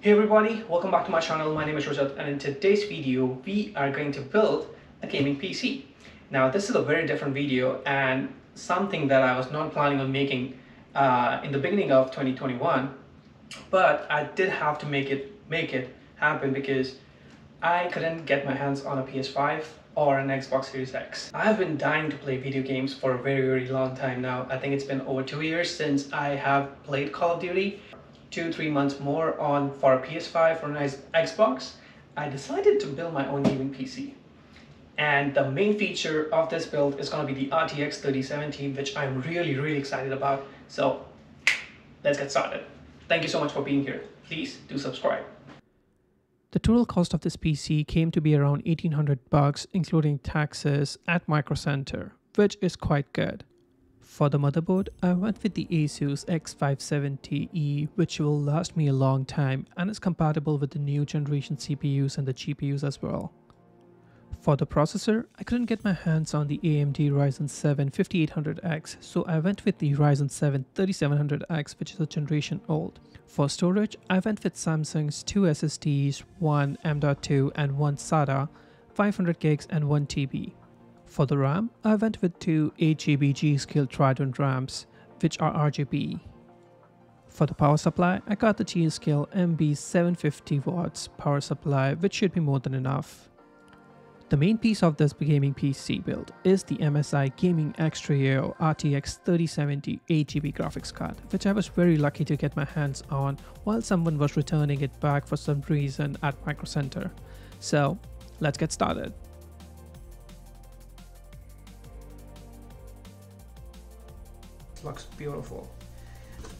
Hey everybody, welcome back to my channel. My name is Rajat, and in today's video we are going to build a gaming PC. Now this is a very different video and something that I was not planning on making in the beginning of 2021, but I did have to make it happen because I couldn't get my hands on a PS5 or an Xbox Series X. I have been dying to play video games for a very long time now. I think it's been over 2 years since I have played Call of Duty. 2-3 months more on for a PS5 or an Xbox. I decided to build my own gaming PC. And the main feature of this build is going to be the RTX 3070, which I'm really excited about. So let's get started. Thank you so much for being here. Please do subscribe. The total cost of this PC came to be around $1,800 including taxes at Microcenter, which is quite good. For the motherboard, I went with the Asus X570-E, which will last me a long time and is compatible with the new generation CPUs and the GPUs as well. For the processor, I couldn't get my hands on the AMD Ryzen 7 5800X, so I went with the Ryzen 7 3700X, which is a generation old. For storage, I went with Samsung's two SSDs, one M.2 and one SATA, 500 gigs and 1 TB. For the RAM, I went with two 8GB G.Skill Trident RAMs, which are RGB. For the power supply, I got the G.Skill MB750 power supply, which should be more than enough. The main piece of this gaming PC build is the MSI Gaming X-Trio RTX 3070 8GB graphics card, which I was very lucky to get my hands on while someone was returning it back for some reason at Microcenter. So let's get started. Looks beautiful.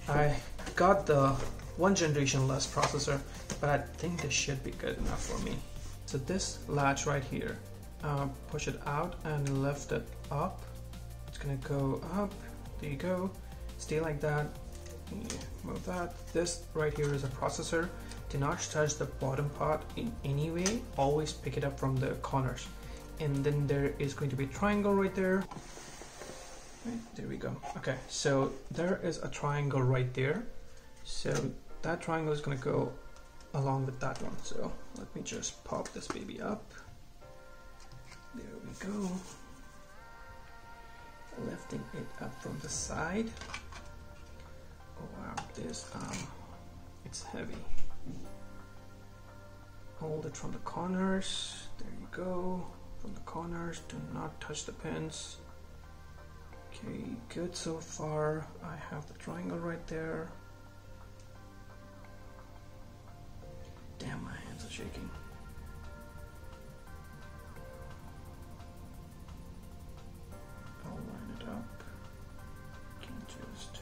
I got the one generation less processor, but I think this should be good enough for me. So this latch right here, push it out and lift it up. It's gonna go up. There you go. Stay like that. Move that. This right here is a processor. Do not touch the bottom part in any way. Always pick it up from the corners. And then there is going to be a triangle right there. Right, there we go. Okay, so there is a triangle right there. So that triangle is going to go along with that one. So let me just pop this baby up. There we go. Lifting it up from the side. Oh wow, this it's heavy. Hold it from the corners. There you go. From the corners, do not touch the pins. Okay, good so far. I have the triangle right there. Damn, my hands are shaking. I'll line it up. Can just...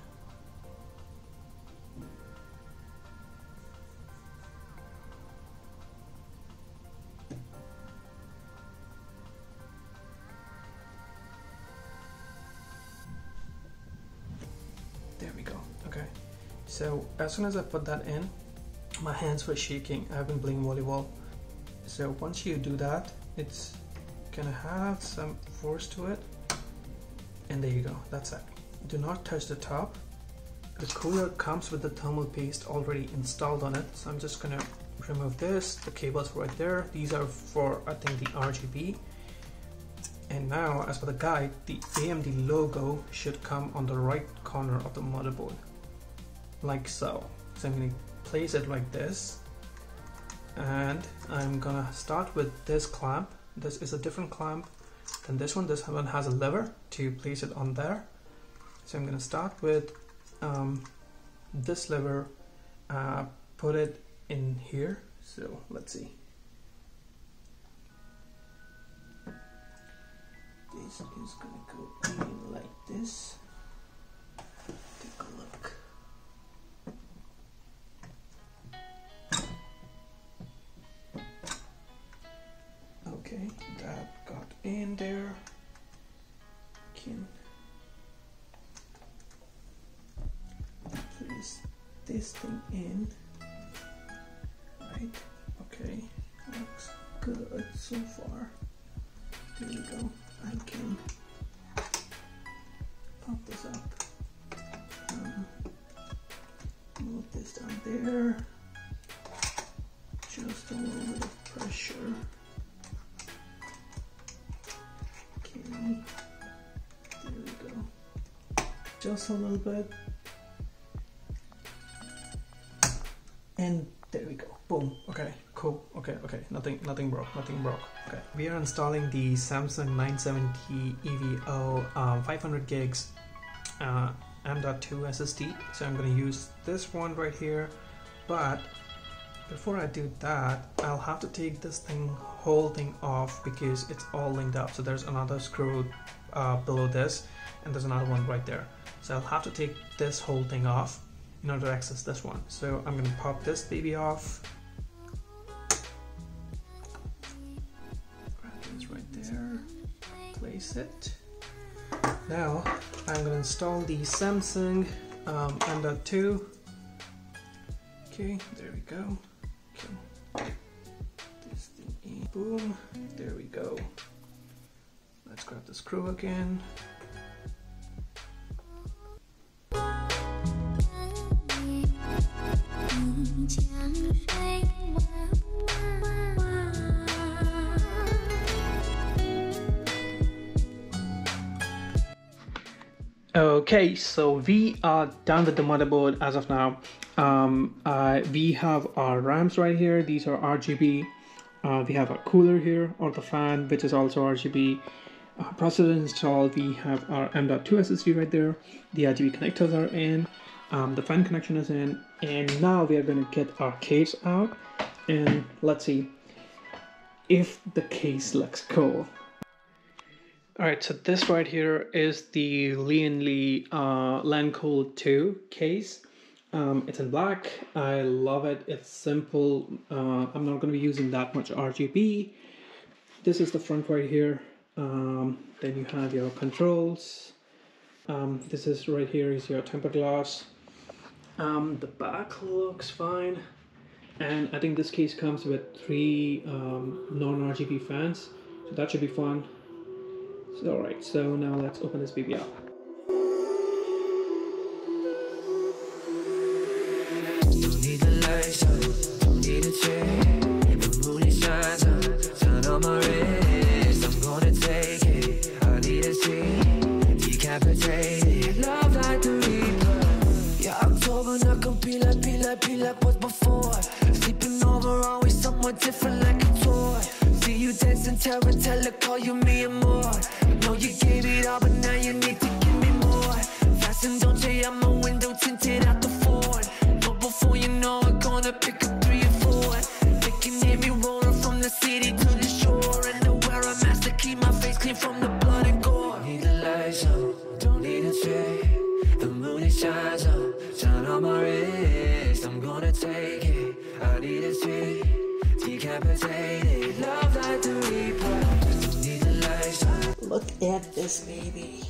There we go. Okay, so as soon as I put that in, my hands were shaking. I've been playing volleyball. So once you do that, it's gonna have some force to it. And there you go, that's it. Do not touch the top. The cooler comes with the thermal paste already installed on it. So I'm just gonna remove this. The cables right there. These are for, I think, the RGB. And now, as for the guide, the AMD logo should come on the right corner of the motherboard, like so. So I'm going to place it like this, and I'm gonna start with this clamp. This is a different clamp than this one. This one has a lever to place it on there. So I'm gonna start with this lever, put it in here. So let's see. This is gonna go in like this. Take a look. Okay, that got in there. Can place this thing in. Right. Okay. Looks good so far. There we go. I can pop this up. Move this down there. Just a little bit of pressure. Okay, there we go. Just a little bit. And there we go. Boom. Okay, cool. Okay, nothing broke. Okay, we are installing the Samsung 970 EVO 500 gigs M.2 SSD. So I'm going to use this one right here. But before I do that, I'll have to take this whole thing off because it's all linked up. So there's another screw below this, and there's another one right there. So I'll have to take this whole thing off in order to access this one. So I'm gonna pop this baby off. It's right there. Place it. Now I'm gonna install the Samsung M.2. Okay, there we go. Okay. This thing in. Boom. There we go. Let's grab the screw again. Okay, so we are done with the motherboard as of now. We have our RAMs right here. These are RGB. We have our cooler here, or the fan, which is also RGB. Processor installed. We have our M.2 SSD right there. The RGB connectors are in. The fan connection is in. And now we are going to get our case out. And let's see if the case looks cool. Alright, so this right here is the Lian Lancool 2 case. It's in black. I love it. It's simple. I'm not going to be using that much RGB. This is the front right here. Then you have your controls. This is right here is your tempered glass. The back looks fine. And I think this case comes with 3 non-RGB fans. So that should be fun. So, alright, so now let's open this baby up. Don't need the lights on, don't need a chair. The moon is shining, sun on my wrist. I'm gonna take it, I need a seat. Decapitated, love like the reaper. Yeah, October, not gonna be like what's before. Sleeping over, always someone different like a toy. See you dancing, tell call you me and more. Know you gave it all, but now you need to give me more. Fasten, don't you? I'm a window tinted out the Ford. But before you know it, gonna pick up 3 or 4. They can hear me roaring from the city to the shore. And to wear a mask to keep my face clean from the blood and gore. Need the lights on, don't need a chair. The moon it shines on, shine on my wrist. I'm gonna take it, I need a seat. Decapitated, love like the reaper. Don't need the lights on. Look at this baby.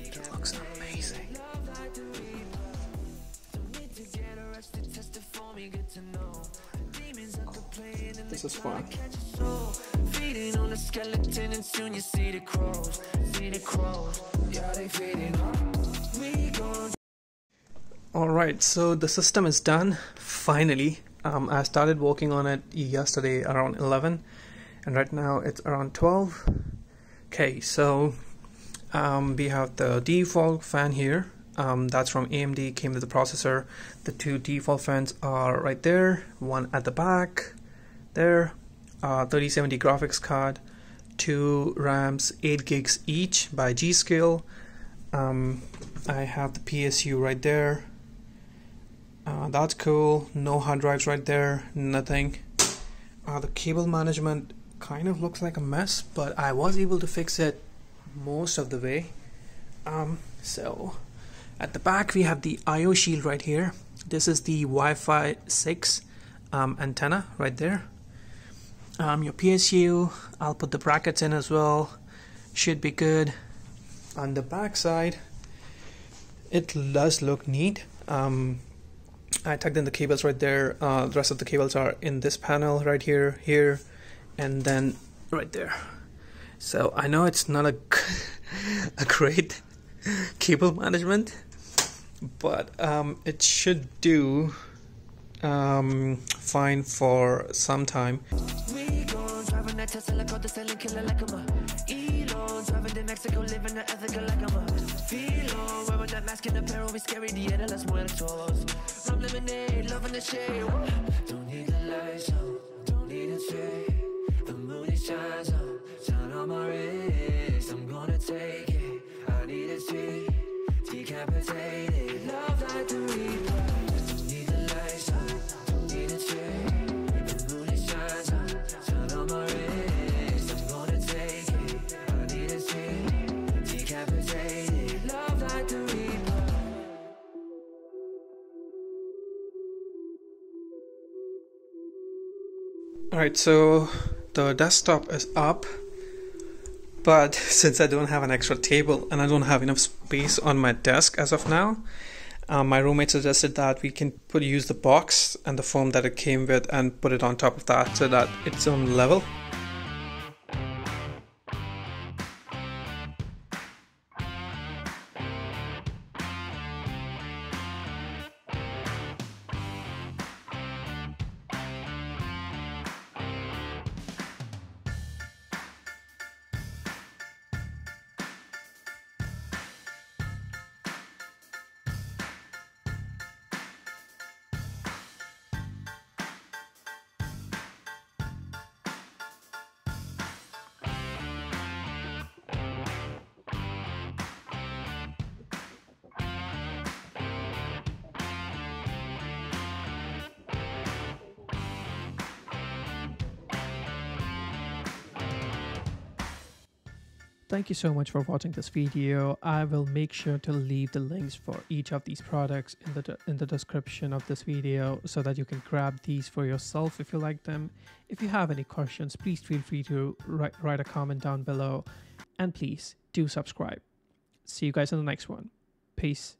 It looks amazing. This is fun. Feeding on the skeleton and soon you see the crows. Yeah, they feeding on. Alright, so the system is done, finally. I started working on it yesterday around 11, and right now it's around 12. Okay, so we have the default fan here. That's from AMD, came with the processor. The 2 default fans are right there, one at the back, there. 3070 graphics card, 2 RAMs, 8 gigs each by G.Skill. I have the PSU right there. That's cool. No hard drives right there, nothing. The cable management kind of looks like a mess, but I was able to fix it most of the way. So at the back we have the IO shield right here. This is the Wi-Fi 6 antenna right there. Your PSU, I'll put the brackets in as well, should be good. On the back side it does look neat. I tucked in the cables right there. The rest of the cables are in this panel right here, and then right there. So I know it's not a great cable management, but it should do fine for some time. Alright, so the desktop is up, but since I don't have an extra table and I don't have enough space on my desk as of now, my roommate suggested that we can use the box and the foam that it came with and put it on top of that so that it's on level. Thank you so much for watching this video. I will make sure to leave the links for each of these products in the description of this video so that you can grab these for yourself if you like them. If you have any questions, please feel free to write a comment down below, and please do subscribe. See you guys in the next one. Peace.